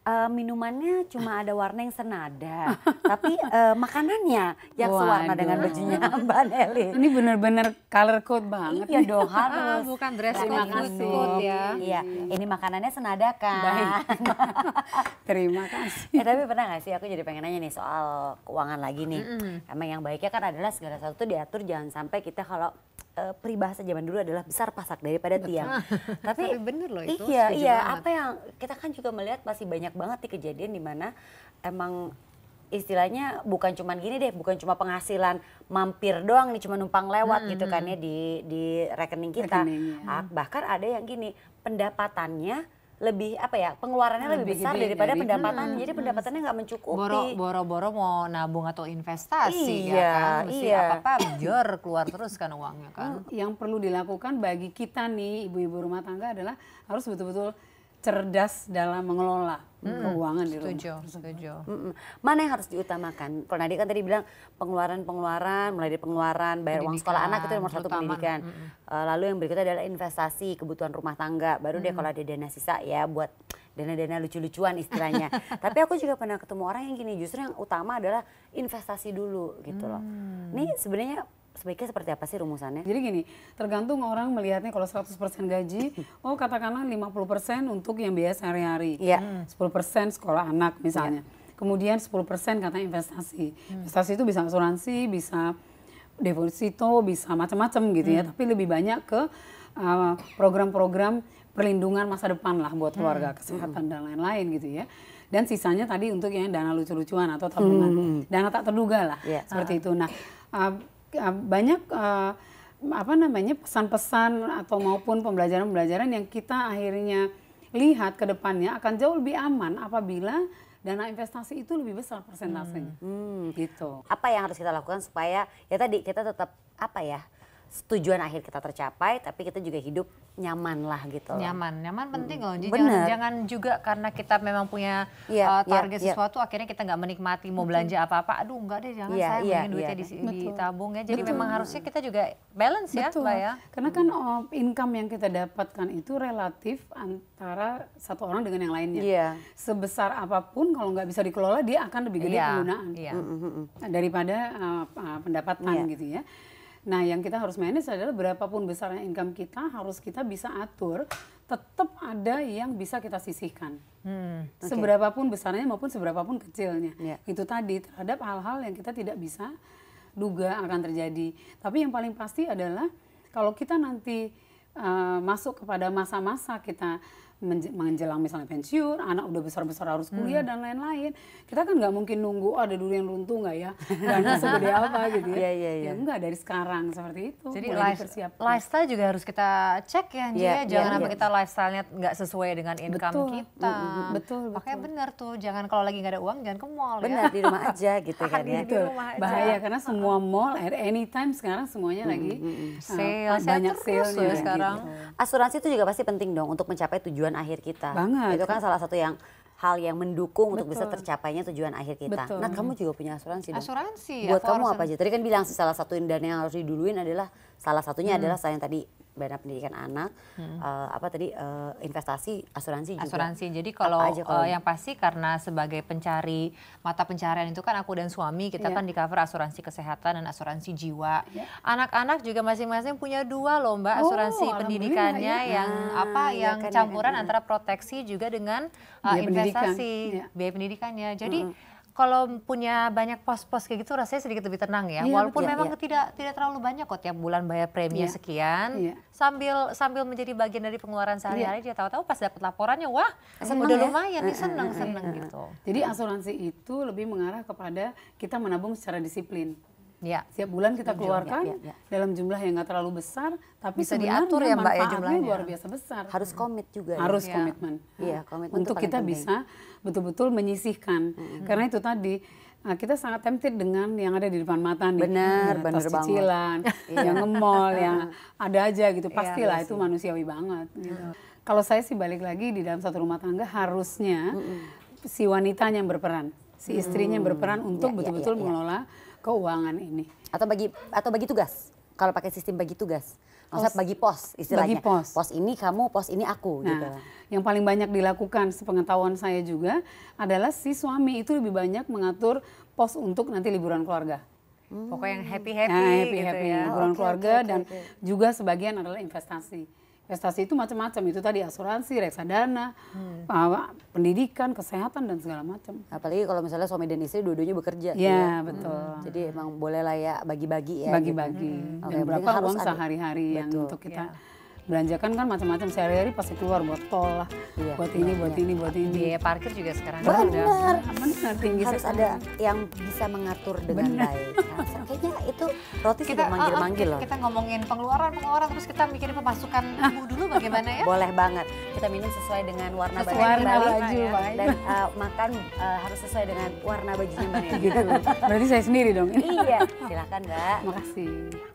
Minumannya cuma ada warna yang senada, tapi makanannya yang sewarna dengan bajunya Mbak Nelly. Ini benar-benar color code banget. Iya dong harus. Bukan dress Terima code, food kasih. code ya. Iya, ini makanannya senada kan. Baik. Terima kasih. Tapi pernah gak sih aku jadi pengen nanya nih soal keuangan lagi nih. Emang yang baiknya kan adalah segala sesuatu diatur, jangan sampai kita kalau peribahasa zaman dulu adalah besar pasak daripada tiang. Tapi bener loh itu. Iya, setuju iya. banget. Apa yang kita kan juga melihat masih banyak banget di kejadian di mana emang istilahnya bukan cuma gini deh, bukan cuma penghasilan mampir doang nih, cuma numpang lewat gitu kan ya di rekening kita. Bahkan ada yang gini, pendapatannya lebih apa ya, pengeluarannya lebih besar gede daripada dari- pendapatan. Jadi pendapatannya nggak mencukupi. Boro-boro mau nabung atau investasi Iya, ya kan. Mesti iya. apa-apa jor keluar terus kan uangnya kan. Yang perlu dilakukan bagi kita nih ibu-ibu rumah tangga adalah harus betul-betul cerdas dalam mengelola keuangan di rumah. Setuju. Mana yang harus diutamakan? Kalau Nadia kan tadi bilang pengeluaran, mulai dari pengeluaran, bayar uang sekolah anak itu nomor satu, terutama. pendidikan. Lalu yang berikutnya adalah investasi, kebutuhan rumah tangga. Baru deh kalau ada dana sisa ya buat dana-dana lucu-lucuan istilahnya. Tapi aku juga pernah ketemu orang yang gini, justru yang utama adalah investasi dulu gitu loh. Ini sebenarnya sebaiknya seperti apa sih rumusannya? Jadi gini, tergantung orang melihatnya kalau 100% gaji, oh katakanlah 50% untuk yang biaya sehari-hari. Iya. 10% sekolah anak misalnya. Kemudian 10% kata investasi. Investasi itu bisa asuransi, bisa deposito, bisa macam-macam gitu ya. Tapi lebih banyak ke program-program perlindungan masa depan lah buat keluarga, kesehatan dan lain-lain gitu ya. Dan sisanya tadi untuk yang dana lucu-lucuan atau tabungan, dana tak terduga lah, seperti itu. Nah, banyak apa namanya pesan-pesan atau maupun pembelajaran-pembelajaran yang kita akhirnya lihat ke depannya akan jauh lebih aman apabila dana investasi itu lebih besar persentasenya. Gitu. Apa yang harus kita lakukan supaya ya tadi kita tetap apa ya, tujuan akhir kita tercapai, tapi kita juga hidup nyaman lah gitu loh. Nyaman penting loh. Jadi Bener. jangan juga karena kita memang punya Iya, target iya. sesuatu akhirnya kita nggak menikmati mau belanja apa-apa. Aduh enggak deh, jangan Iya, saya iya, mending duitnya iya. ditabung ya. Jadi memang harusnya kita juga balance ya Betul. Mbak ya. Karena kan income yang kita dapatkan itu relatif antara satu orang dengan yang lainnya. Iya. Sebesar apapun kalau nggak bisa dikelola dia akan lebih gede Iya, penggunaan iya. daripada pendapatan gitu ya. Nah yang kita harus manage adalah berapapun besarnya income kita harus kita bisa atur tetap ada yang bisa kita sisihkan. Seberapapun besarnya maupun seberapapun kecilnya. Iya. Itu tadi terhadap hal-hal yang kita tidak bisa duga akan terjadi. Tapi yang paling pasti adalah kalau kita nanti masuk kepada masa-masa kita menjelang misalnya pensiun, anak udah besar-besar harus kuliah dan lain-lain. Kita kan nggak mungkin nunggu ada dulu yang runtuh nggak ya, dan segede apa gitu ya. Iya. Ya enggak, dari sekarang seperti itu. Jadi mulai dipersiapkan. lifestyle juga harus kita cek ya, Anji, Iya, ya. Jangan iya, sampai iya. kita lifestyle-nya nggak sesuai dengan income Betul, kita. betul. Makanya benar tuh, jangan kalau lagi nggak ada uang jangan ke mall Benar, ya. di rumah aja gitu kan ya. Di Betul. rumah aja. Bahaya karena semua mall at anytime sekarang semuanya lagi Sale banyak terus sale-nya ya sekarang. Asuransi itu juga pasti penting dong untuk mencapai tujuan akhir kita. Banget. Itu kan salah satu hal yang mendukung untuk bisa Betul. tercapainya tujuan akhir kita. Betul. Nah, kamu juga punya asuransi dong. Asuransi. Buat aku kamu harus- apa aja? Tadi kan bilang sih salah satu dana yang harus diduluin adalah salah satunya adalah selain tadi dana pendidikan anak, investasi, asuransi juga. Asuransi. Jadi kalau Apa aja kalau- yang pasti karena sebagai pencari mata pencarian itu kan aku dan suami kita kan di cover asuransi kesehatan dan asuransi jiwa. Anak-anak juga masing-masing punya dua loh Mbak, asuransi alhamdulillah, pendidikannya ya. yang yang kan, campuran kan. antara proteksi juga dengan Biaya pendidikan, investasi, iya. biaya pendidikannya. Jadi kalau punya banyak pos-pos kayak gitu rasanya sedikit lebih tenang ya. Iya, Walaupun betul. memang Iya. tidak terlalu banyak kok tiap bulan bayar preminya Iya. sekian. Iya. Sambil menjadi bagian dari pengeluaran sehari-hari dia tahu-tahu pas dapat laporannya wah Seneng udah ya? lumayan nih seneng gitu. Jadi asuransi itu lebih mengarah kepada kita menabung secara disiplin. Ya. Setiap bulan kita keluarkan ya. dalam jumlah yang nggak terlalu besar, tapi Bisa sebenarnya diatur ya, Mbak, ya, manfaatnya jumlahnya. luar biasa besar. Harus komit juga. Harus Ya. komitmen. Iya, komitmen Untuk itu paling kita penting. bisa betul-betul menyisihkan. Karena itu tadi kita sangat tempted dengan yang ada di depan mata nih. Benar, Ya, benar tos banget. cicilan, yang nge-mall, yang ada aja gitu. Pastilah iya itu manusiawi banget. Gitu. Kalau saya sih balik lagi di dalam satu rumah tangga harusnya si wanitanya yang berperan, si istrinya yang berperan untuk betul-betul mengelola keuangan ini. Atau bagi tugas. Kalau pakai sistem bagi tugas. Maksudnya bagi pos istilahnya. Bagi pos. Pos ini kamu, pos ini aku gitu. Nah, yang paling banyak dilakukan sepengetahuan saya juga adalah si suami itu lebih banyak mengatur pos untuk nanti liburan keluarga. Pokoknya yang happy-happy Nah, gitu happy-happy ya. liburan Oke, keluarga oke, dan oke. juga sebagian adalah investasi. Investasi itu macam-macam, itu tadi asuransi, reksadana, pendidikan, kesehatan dan segala macam. Apalagi kalau misalnya suami dan istri dua-duanya bekerja. Iya, betul. Jadi emang boleh lah ya bagi-bagi ya. Bagi-bagi. Oke, Dan yang berapa penting harus uang ada. sehari-hari yang Betul. untuk kita belanjakan kan macam-macam, sehari-hari pasti keluar buat tol lah, Iya, buat ini, buat ini, buat ini. Biaya parkir juga sekarang Benar. Benar, tinggi Harus sekali. ada yang bisa mengatur dengan baik. Nah, kayaknya itu Roti sudah manggil-manggil loh. Kita ngomongin pengeluaran terus kita mikirin pemasukan ibu dulu bagaimana ya? Boleh banget. Kita minum sesuai dengan warna baju. Warna Mbak baju, Neni. baik. Dan makan harus sesuai dengan warna bajunya Mbak Neni. Gitu. Berarti saya sendiri dong. Iya, silakan Mbak. Makasih.